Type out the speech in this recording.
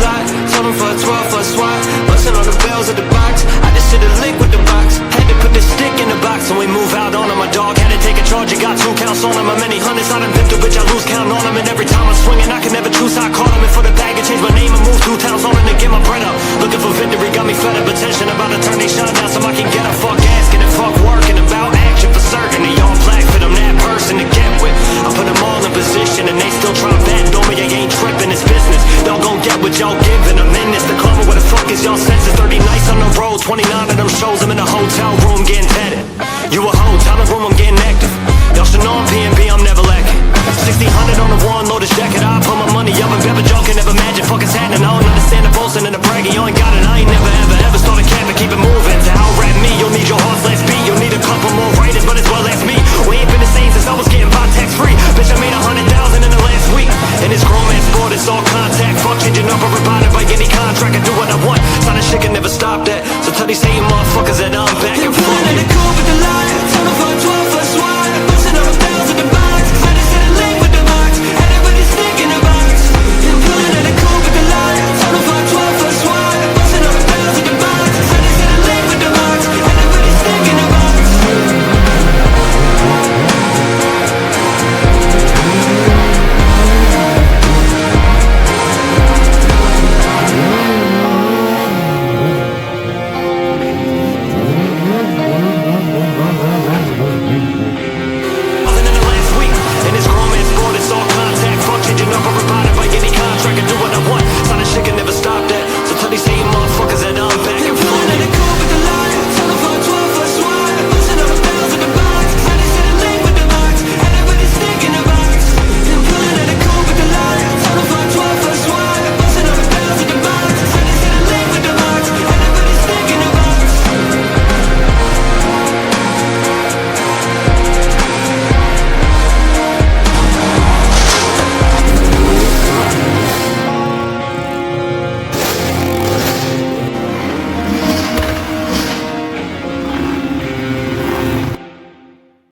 lot. Told him for a 12 for a swat. Bustin' on the bells of the box. I just hit a lick with the box. Had to put the stick in the box and we move out on him. My dog had to take a charge. He got 2 counts on him. How many hundreds I done pimped a bitch, I lose count on him. And every time I'm swinging, I can never choose how I caught him. And for the bag, I changed my name and moved 2 towns on him to get my bread up. Looking for victory, got me fed up. Attention about to turn they shine down so I can get a fuck asking and fuck working. About action for certain. They all black fit, I'm that person to get with. I put them all in position and they still try to bend on me. I ain't tripping, it's business. Y'all gon' get what y'all giving. I'm in this. The karma, where the fuck is y'all senses? 30 nights on the road, 29 of them shows. I'm in a hotel room getting petted. You a hoe, tell the room I'm getting active. Y'all should know I'm P&B, I'm never lacking. 1600 on the one, load this jacket. I put my money up and never joking, never imagine fucking happening. I don't understand the boasting and the bragging. You ain't got